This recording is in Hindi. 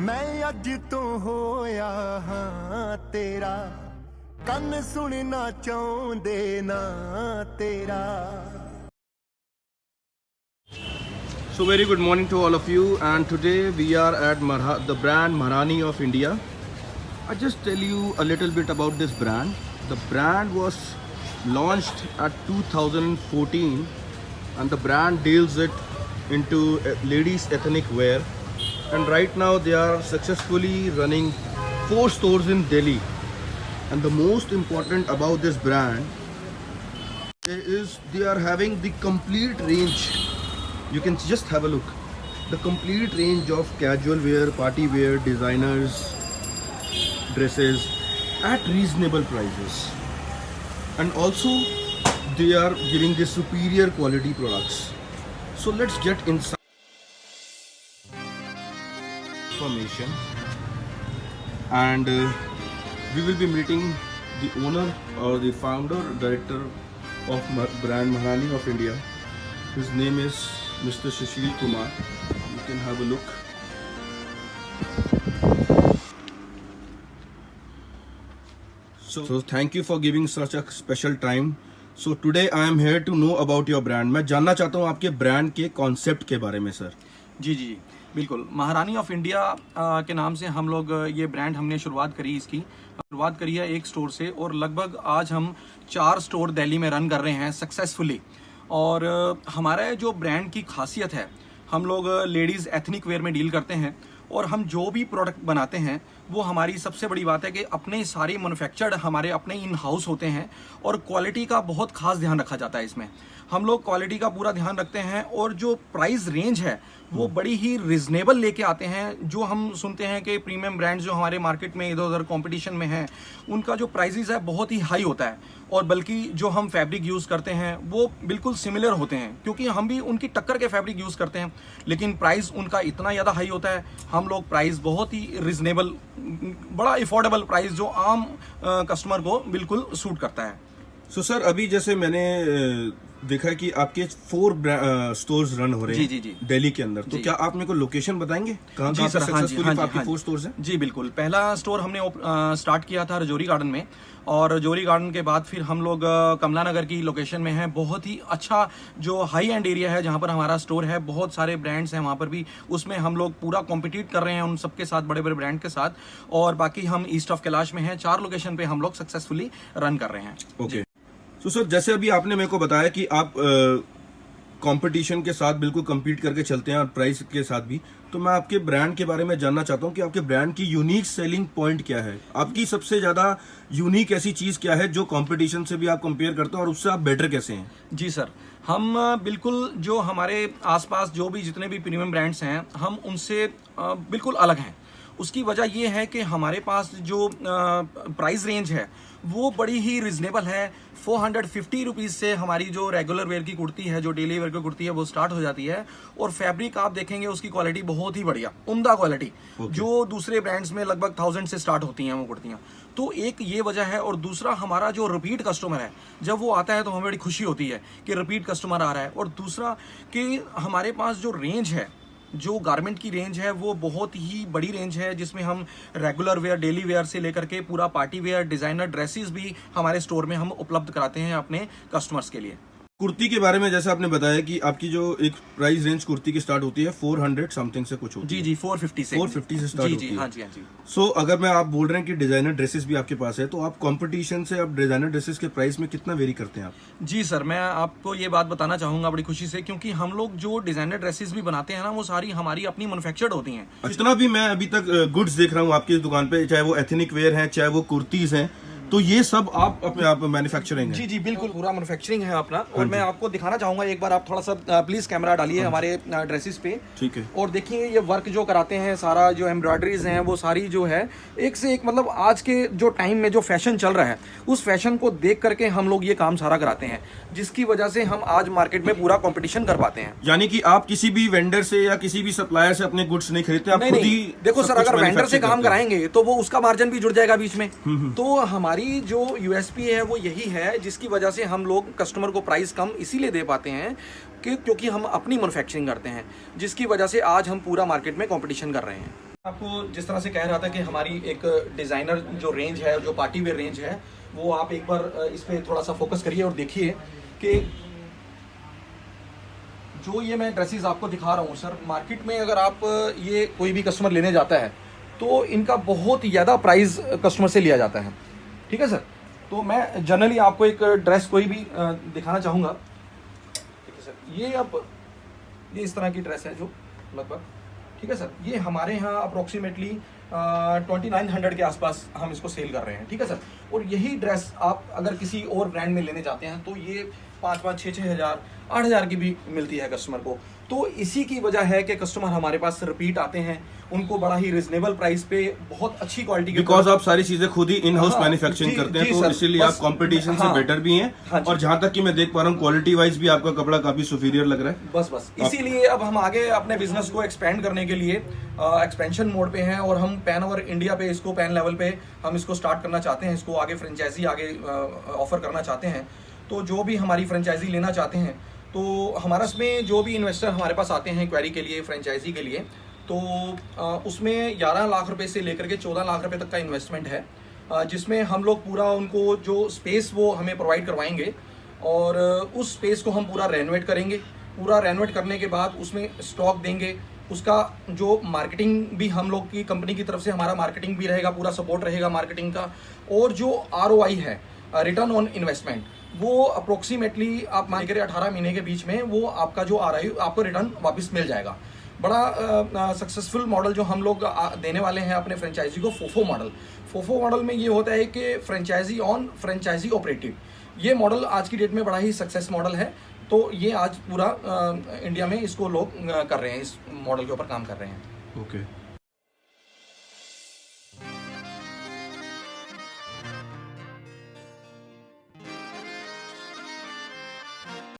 मैं अज तो होया हाँ तेरा कन सुनना चाहते ना तेरा। So very good morning to all of you, and today we are at the brand Maharani of India. I just tell you a little bit about this brand. The brand was launched at 2014 and the brand deals it into ladies ethnic wear, and right now they are successfully running 4 stores in Delhi. And the most important about this brand is they are having the complete range. You can just have a look. The complete range of casual wear, party wear, designers, dresses at reasonable prices. And also they are giving the superior quality products. So let's get inside information, and we will be meeting the owner or the founder director of brand Maharani of India. His name is Mr. Sushil Kumar. You can have a look. So thank you for giving such a special time. So today I am here to know about your brand. मैं जानना चाहता हूँ आपके ब्रांड के कॉन्सेप्ट के बारे में सर। जी जी जी बिल्कुल। महारानी ऑफ इंडिया के नाम से हम लोग ये ब्रांड हमने शुरुआत करी है एक स्टोर से, और लगभग आज हम 4 स्टोर दिल्ली में रन कर रहे हैं सक्सेसफुली। और हमारा जो ब्रांड की खासियत है, हम लोग लेडीज़ एथनिक वेयर में डील करते हैं, और हम जो भी प्रोडक्ट बनाते हैं वो हमारी सबसे बड़ी बात है कि अपने सारे मैन्युफैक्चर्ड हमारे अपने इन हाउस होते हैं, और क्वालिटी का बहुत खास ध्यान रखा जाता है। इसमें हम लोग क्वालिटी का पूरा ध्यान रखते हैं, और जो प्राइस रेंज है वो बड़ी ही रिजनेबल लेके आते हैं। जो हम सुनते हैं कि प्रीमियम ब्रांड्स जो हमारे मार्केट में इधर उधर कंपटीशन में हैं, उनका जो प्राइसेस है बहुत ही हाई होता है, और बल्कि जो हम फैब्रिक यूज़ करते हैं वो बिल्कुल सिमिलर होते हैं, क्योंकि हम भी उनकी टक्कर के फैब्रिक यूज़ करते हैं, लेकिन प्राइस उनका इतना ज़्यादा हाई होता है। हम लोग प्राइस बहुत ही रिजनेबल, बड़ा अफोर्डेबल प्राइस जो आम कस्टमर को बिल्कुल सूट करता है। सो सर अभी जैसे मैंने देखा कि आपके 4 स्टोर्स रन हो रहे हैं जी दिल्ली के अंदर, तो क्या आप मेरे को लोकेशन बताएंगे कहाँ पे सक्सेसफुली आपके 4 स्टोर्स हैं? जी बिल्कुल। पहला स्टोर हमने स्टार्ट किया था रजौरी गार्डन में, और रजौरी गार्डन के बाद फिर हम लोग कमला नगर की लोकेशन में हैं। बहुत ही अच्छा जो हाई एंड एरिया है जहाँ पर हमारा स्टोर है, बहुत सारे ब्रांड्स हैं वहाँ पर भी, उसमें हम लोग पूरा कॉम्पिटिट कर रहे हैं उन सबके साथ, बड़े बड़े ब्रांड के साथ। और बाकी हम ईस्ट ऑफ कैलाश में हैं, 4 लोकेशन पे हम लोग सक्सेसफुली रन कर रहे हैं। ओके। तो सर जैसे अभी आपने मेरे को बताया कि आप कंपटीशन के साथ बिल्कुल compete करके चलते हैं और प्राइस के साथ भी, तो मैं आपके ब्रांड के बारे में जानना चाहता हूँ कि आपके ब्रांड की यूनिक सेलिंग पॉइंट क्या है? आपकी सबसे ज्यादा यूनिक ऐसी चीज क्या है जो कंपटीशन से भी आप कंपेयर करते हो और उससे आप बेटर कैसे हैं? जी सर, हम बिल्कुल जो हमारे आसपास जो भी जितने भी प्रीमियम ब्रांड्स हैं, हम उनसे बिल्कुल अलग हैं। उसकी वजह ये है कि हमारे पास जो प्राइस रेंज है वो बड़ी ही रिजनेबल है। 450 रुपीज़ से हमारी जो रेगुलर वेयर की कुर्ती है, जो डेली वेयर की कुर्ती है, वो स्टार्ट हो जाती है। और फैब्रिक आप देखेंगे उसकी क्वालिटी बहुत ही बढ़िया, उम्दा क्वालिटी, जो दूसरे ब्रांड्स में लगभग 1000 से स्टार्ट होती हैं वो कुर्तियाँ। तो एक ये वजह है, और दूसरा हमारा जो रिपीट कस्टमर है, जब वो आता है तो हमें बड़ी खुशी होती है कि रिपीट कस्टमर आ रहा है। और दूसरा कि हमारे पास जो रेंज है, जो गारमेंट की रेंज है, वो बहुत ही बड़ी रेंज है, जिसमें हम रेगुलर वेयर, डेली वेयर से लेकर के पूरा पार्टी वेयर, डिजाइनर ड्रेसेस भी हमारे स्टोर में हम उपलब्ध कराते हैं अपने कस्टमर्स के लिए। कुर्ती के बारे में जैसे आपने बताया कि आपकी जो एक प्राइस रेंज कुर्ती की स्टार्ट होती है 400 समथिंग से कुछ होती है। जी 450 से स्टार्ट होती है। हाँ जी हाँ जी। सो अगर मैं आप बोल रहे हैं कि डिजाइनर ड्रेसेस भी आपके पास है, तो आप कंपटीशन से आप डिजाइनर ड्रेसेस के प्राइस में कितना वेरी करते हैं आप? जी सर, मैं आपको ये बात बताना चाहूंगा बड़ी खुशी से, क्योंकि हम लोग जो डिजाइनर ड्रेसेस भी बनाते हैं ना, वो सारी हमारी अपनी मैन्युफैक्चर्ड होती हैं। जितना भी मैं अभी तक गुड्स देख रहा हूँ आपकी दुकान पे, चाहे वो एथनिक वेयर है, चाहे वो कुर्तीज हैं, तो ये सब आप अपने आप मैन्युफैक्चरिंग है? जी जी बिल्कुल, पूरा मैन्युफैक्चरिंग है अपना। और मैं आपको दिखाना चाहूंगा, एक बार आप थोड़ा सा प्लीज कैमरा डालिए हमारे ड्रेसेस पे। ठीक है। और देखिए ये वर्क जो कराते हैं, सारा जो एम्ब्रॉयडरीज हैं वो सारी जो है एक से एक, मतलब आज के जो टाइम में जो फैशन चल रहा है, उस फैशन को देख करके हम लोग ये काम सारा कराते हैं, जिसकी वजह से हम आज मार्केट में पूरा कॉम्पिटिशन कर पाते हैं। यानी कि आप किसी भी वेंडर से या किसी भी सप्लायर से अपने गुड्स नहीं खरीदते, आप खुद ही? देखो सर, अगर वेंडर से काम कराएंगे तो वो उसका मार्जिन भी जुड़ जाएगा बीच में। तो हमारी जो यूएसपी है वो यही है, जिसकी वजह से हम लोग कस्टमर को प्राइस कम इसीलिए दे पाते हैं कि क्योंकि हम अपनी मैन्युफैक्चरिंग करते हैं, जिसकी वजह से आज हम पूरा मार्केट में कंपटीशन कर रहे हैं। आपको जिस तरह से कह रहा था कि हमारी एक डिज़ाइनर जो रेंज है, जो पार्टी वेयर रेंज है, वो आप एक बार इस पे थोड़ा सा फोकस करिए और देखिए कि जो ये मैं ड्रेसेस आपको दिखा रहा हूँ सर, मार्केट में अगर आप ये कोई भी कस्टमर लेने जाता है तो इनका बहुत ज़्यादा प्राइस कस्टमर से लिया जाता है, ठीक है सर। तो मैं जनरली आपको एक ड्रेस कोई भी दिखाना चाहूँगा, ठीक है सर। ये इस तरह की ड्रेस है जो लगभग, ठीक है सर, ये हमारे यहाँ अप्रोक्सीमेटली 2900 के आसपास हम इसको सेल कर रहे हैं, ठीक है सर। और यही ड्रेस आप अगर किसी और ब्रांड में लेने जाते हैं तो ये 5-5, 6-6 हज़ार, 8 हज़ार की भी मिलती है कस्टमर को। तो इसी की वजह है कि कस्टमर हमारे पास रिपीट आते हैं, उनको बड़ा ही रिजनेबल प्राइस पे बहुत अच्छी क्वालिटी के, बिकॉज आप सारी चीजें खुद ही इन हाउस हाँ, मैन्युफैक्चरिंग करते हैं, जी तो सर, इसीलिए बस, आप कंपटीशन से हाँ, बेटर भी हैं। हाँ जी। और जहां तक कि मैं देख पा रहा हूँ क्वालिटी वाइज भी आपका कपड़ा काफी सुपीरियर लग रहा है। बस इसीलिए अब हम आगे अपने बिजनेस को एक्सपेंड करने के लिए एक्सपेंशन मोड पे हैं और हम पैन ओवर इंडिया पे इसको, पैन लेवल पे हम इसको स्टार्ट करना चाहते हैं, इसको आगे फ्रेंचाइजी आगे ऑफर करना चाहते हैं। तो जो भी हमारी फ्रेंचाइजी लेना चाहते हैं तो हमारा इसमें जो भी इन्वेस्टर हमारे पास आते हैं क्वेरी के लिए, फ्रेंचाइजी के लिए, तो उसमें 11 लाख रुपए से लेकर के 14 लाख रुपए तक का इन्वेस्टमेंट है, जिसमें हम लोग पूरा उनको जो स्पेस वो हमें प्रोवाइड करवाएंगे और उस स्पेस को हम पूरा रेनोवेट करेंगे। पूरा रेनोवेट करने के बाद उसमें स्टॉक देंगे, उसका जो मार्केटिंग भी हम लोग की कंपनी की तरफ से हमारा मार्केटिंग भी रहेगा, पूरा सपोर्ट रहेगा मार्केटिंग का। और जो ROI है, रिटर्न ऑन इन्वेस्टमेंट, वो अप्रोक्सीमेटली आप मान के 18 महीने के बीच में वो आपका जो ROI आपको रिटर्न वापस मिल जाएगा। बड़ा सक्सेसफुल मॉडल जो हम लोग देने वाले हैं अपने फ्रेंचाइजी को, फोफो मॉडल। फोफो मॉडल में ये होता है कि फ्रेंचाइजी ऑन, फ्रेंचाइजी ऑपरेटेड। ये मॉडल आज की डेट में बड़ा ही सक्सेस मॉडल है। तो ये आज पूरा इंडिया में इसको लोग कर रहे हैं, इस मॉडल के ऊपर काम कर रहे हैं। ओके।